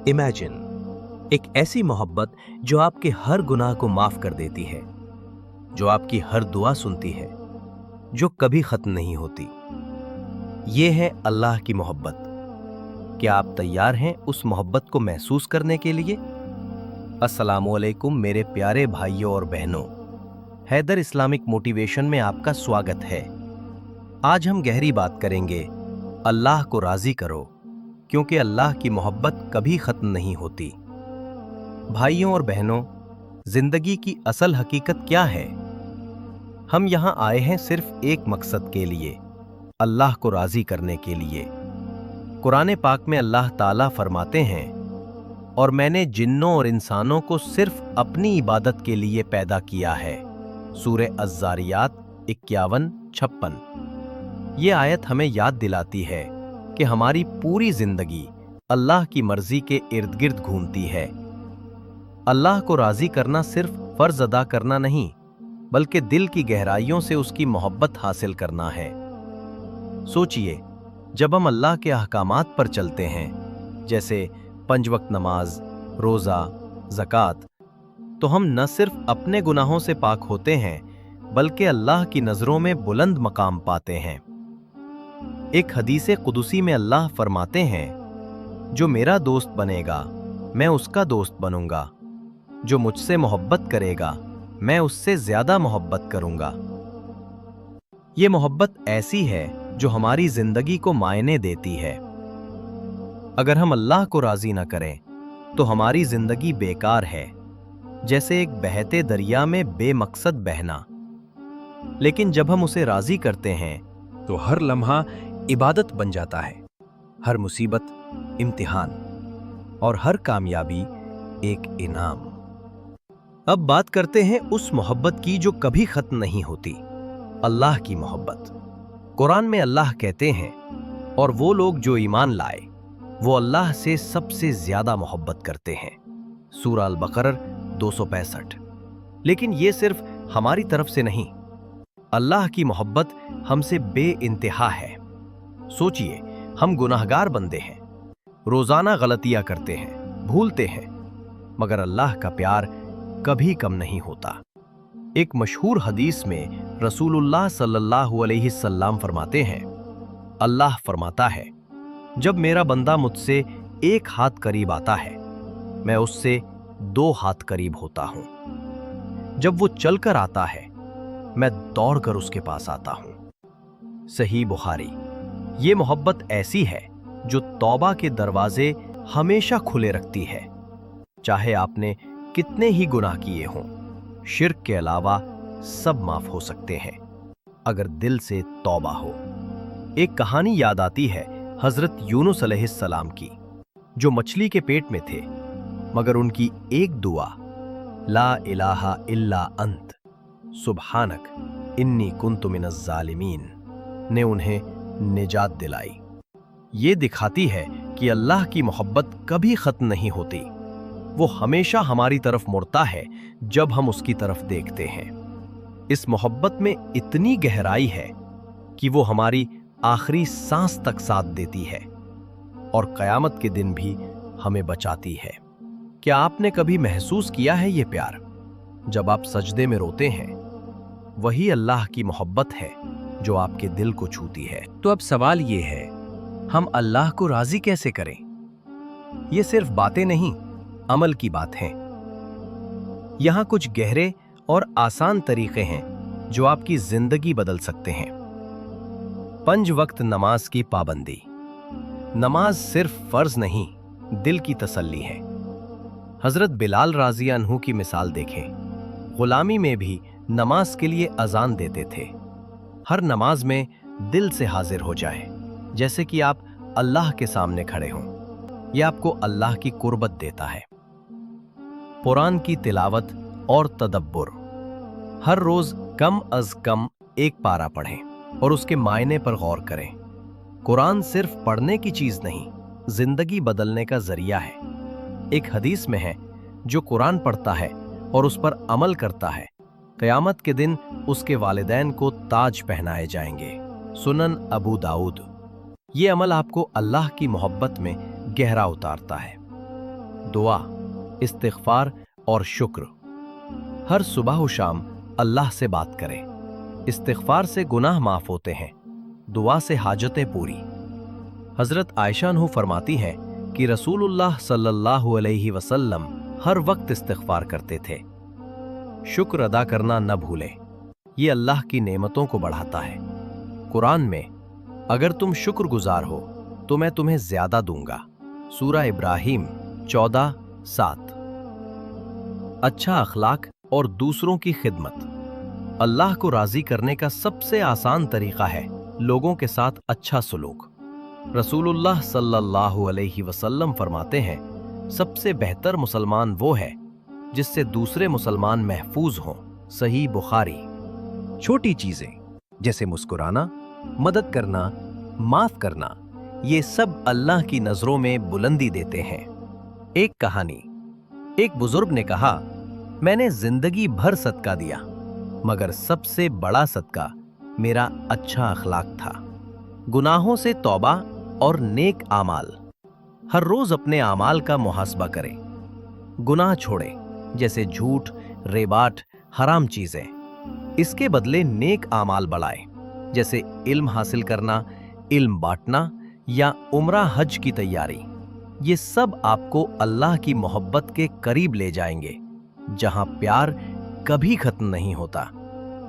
Imagine एक ऐसी मोहब्बत जो आपके हर गुनाह को माफ कर देती है, जो आपकी हर दुआ सुनती है, जो कभी खत्म नहीं होती। ये है अल्लाह की मोहब्बत। क्या आप तैयार हैं उस मोहब्बत को महसूस करने के लिए? अस्सलामुअलैकुम मेरे प्यारे भाइयों और बहनों, हैदर इस्लामिक मोटिवेशन में आपका स्वागत है। आज हम गहरी बात करेंगे, अल्लाह को राजी करो, क्योंकि अल्लाह की मोहब्बत कभी खत्म नहीं होती। भाइयों और बहनों, जिंदगी की असल हकीकत क्या है? हम यहां आए हैं सिर्फ एक मकसद के लिए, अल्लाह को राजी करने के लिए। कुरान पाक में अल्लाह ताला फरमाते हैं, और मैंने जिन्नों और इंसानों को सिर्फ अपनी इबादत के लिए पैदा किया है। सूरह अज़्ज़ारियात 51-56। ये आयत हमें याद दिलाती है कि हमारी पूरी जिंदगी अल्लाह की मर्जी के इर्द गिर्द घूमती है। अल्लाह को राजी करना सिर्फ फर्ज अदा करना नहीं, बल्कि दिल की गहराइयों से उसकी मोहब्बत हासिल करना है। सोचिए, जब हम अल्लाह के अहकामात पर चलते हैं, जैसे 5 वक्त नमाज, रोजा, ज़कात, तो हम न सिर्फ अपने गुनाहों से पाक होते हैं, बल्कि अल्लाह की नजरों में बुलंद मकाम पाते हैं। एक हदीस कुदसी में अल्लाह फरमाते हैं, जो मेरा दोस्त बनेगा मैं उसका दोस्त बनूंगा, जो मुझसे मोहब्बत करेगा मैं उससे ज्यादा मोहब्बत करूंगा। ये मोहब्बत ऐसी है जो हमारी जिंदगी को मायने देती है। अगर हम अल्लाह को राजी ना करें तो हमारी जिंदगी बेकार है, जैसे एक बहते दरिया में बेमकसद बहना। लेकिन जब हम उसे राजी करते हैं तो हर लम्हा इबादत बन जाता है, हर मुसीबत इम्तिहान और हर कामयाबी एक इनाम। अब बात करते हैं उस मोहब्बत की जो कभी खत्म नहीं होती, अल्लाह की मोहब्बत। कुरान में अल्लाह कहते हैं, और वो लोग जो ईमान लाए वो अल्लाह से सबसे ज्यादा मोहब्बत करते हैं। सूरह अल-बकरा 265। लेकिन ये सिर्फ हमारी तरफ से नहीं, अल्लाह की मोहब्बत हमसे बेइंतहा है। सोचिए, हम गुनाहगार बंदे हैं, रोजाना गलतियां करते हैं, भूलते हैं, मगर अल्लाह का प्यार कभी कम नहीं होता। एक मशहूर हदीस में रसूलुल्लाह सल्लल्लाहु अलैहि वसल्लम फरमाते हैं, अल्लाह फरमाता है, जब मेरा बंदा मुझसे 1 हाथ करीब आता है, मैं उससे 2 हाथ करीब होता हूं। जब वो चलकर आता है, मैं दौड़कर उसके पास आता हूं। सही बुखारी। ये मोहब्बत ऐसी है जो तौबा के दरवाजे हमेशा खुले रखती है। चाहे आपने कितने ही गुनाह किए हों, शिर्क के अलावा सब माफ हो सकते हैं अगर दिल से तौबा हो। एक कहानी याद आती है हजरत यूनुस अलैहिस्सलाम की, जो मछली के पेट में थे, मगर उनकी एक दुआ, ला इलाहा इल्ला अंत सुब्हानक इन्नी कुन्तु मिनज़ ज़ालिमीन, ने उन्हें निजात दिलाई। ये दिखाती है कि अल्लाह की मोहब्बत कभी खत्म नहीं होती। वो हमेशा हमारी तरफ मुड़ता है जब हम उसकी तरफ देखते हैं। इस मोहब्बत में इतनी गहराई है कि वो हमारी आखिरी सांस तक साथ देती है और कयामत के दिन भी हमें बचाती है। क्या आपने कभी महसूस किया है ये प्यार? जब आप सजदे में रोते हैं, वही अल्लाह की मोहब्बत है जो आपके दिल को छूती है। तो अब सवाल ये है, हम अल्लाह को राजी कैसे करें? ये सिर्फ बातें नहीं, अमल की बात है। यहां कुछ गहरे और आसान तरीके हैं जो आपकी जिंदगी बदल सकते हैं। 5 वक्त नमाज की पाबंदी। नमाज सिर्फ फर्ज नहीं, दिल की तसल्ली है। हजरत बिलाल राज़ी अन्हु की मिसाल देखें। गुलामी में भी नमाज के लिए अजान देते थे। हर नमाज में दिल से हाजिर हो जाए, जैसे कि आप अल्लाह के सामने खड़े हों। यह आपको अल्लाह की कुर्बत देता है। कुरान की तिलावत और तदब्बुर। हर रोज कम अज कम 1 पारा पढ़ें और उसके मायने पर गौर करें। कुरान सिर्फ पढ़ने की चीज नहीं, जिंदगी बदलने का जरिया है। एक हदीस में है, जो कुरान पढ़ता है और उस पर अमल करता है, क़यामत के दिन उसके वालिदैन को ताज पहनाए जाएंगे। सुनन अबू दाऊद। ये अमल आपको अल्लाह की मोहब्बत में गहरा उतारता है। दुआ, इस्तिग़फ़ार और शुक्र। हर सुबह व शाम अल्लाह से बात करें। इस्तिग़फ़ार से गुनाह माफ़ होते हैं, दुआ से हाजतें पूरी। हज़रत आयशा अन्हु फरमाती हैं कि रसूलुल्लाह सल्लल्लाहु अलैहि वसल्लम हर वक्त इस्तिग़फ़ार करते थे। शुक्र अदा करना न भूलें, ये अल्लाह की नेमतों को बढ़ाता है। कुरान में, अगर तुम शुक्रगुजार हो तो मैं तुम्हें ज़्यादा दूंगा। सूरा इब्राहिम 14:7। अच्छा अखलाक और दूसरों की खिदमत। अल्लाह को राज़ी करने का सबसे आसान तरीक़ा है लोगों के साथ अच्छा सलूक। रसूलुल्लाह सल्लल्लाहु अलैहि वसल्लम फरमाते हैं, सबसे बेहतर मुसलमान वो है जिससे दूसरे मुसलमान महफूज हों। सही बुखारी। छोटी चीजें जैसे मुस्कुराना, मदद करना, माफ करना, ये सब अल्लाह की नजरों में बुलंदी देते हैं। एक कहानी। एक बुजुर्ग ने कहा, मैंने जिंदगी भर सदका दिया, मगर सबसे बड़ा सदका मेरा अच्छा अखलाक था। गुनाहों से तौबा और नेक आमाल। हर रोज अपने आमाल का मुहासबा करें। गुनाह छोड़ें, जैसे झूठ, रेबाट, हराम चीजें। इसके बदले नेक आमाल बढ़ाएं, जैसे इल्म हासिल करना, इल्म बांटना या उम्रा हज की तैयारी। ये सब आपको अल्लाह की मोहब्बत के करीब ले जाएंगे, जहां प्यार कभी खत्म नहीं होता।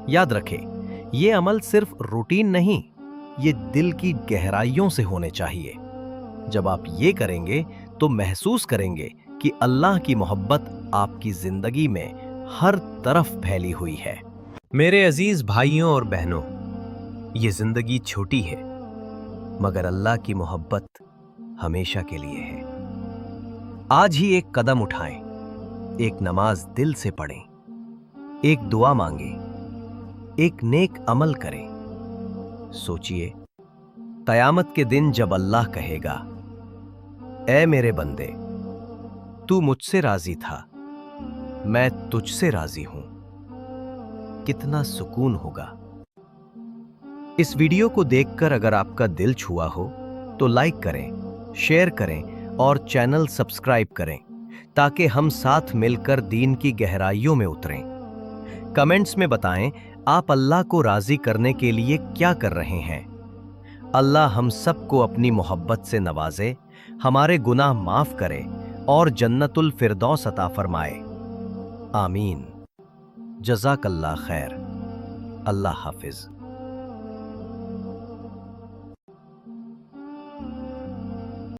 याद रखें, ये अमल सिर्फ रूटीन नहीं, ये दिल की गहराइयों से होने चाहिए। जब आप ये करेंगे तो महसूस करेंगे कि अल्लाह की मोहब्बत आपकी जिंदगी में हर तरफ फैली हुई है। मेरे अजीज भाइयों और बहनों, ये जिंदगी छोटी है, मगर अल्लाह की मोहब्बत हमेशा के लिए है। आज ही एक कदम उठाएं, एक नमाज दिल से पढ़ें, एक दुआ मांगें, एक नेक अमल करें। सोचिए, कयामत के दिन जब अल्लाह कहेगा, ऐ मेरे बंदे, तू मुझसे राजी था, मैं तुझसे राजी हूं, कितना सुकून होगा। इस वीडियो को देखकर अगर आपका दिल छुआ हो तो लाइक करें, शेयर करें और चैनल सब्सक्राइब करें, ताकि हम साथ मिलकर दीन की गहराइयों में उतरें। कमेंट्स में बताएं आप अल्लाह को राजी करने के लिए क्या कर रहे हैं। अल्लाह हम सबको अपनी मोहब्बत से नवाजे, हमारे गुनाह माफ करे और जन्नतुल फिरदौस अता फरमाए। आमीन। जज़ाकल्लाह खैर। अल्लाह हाफिज।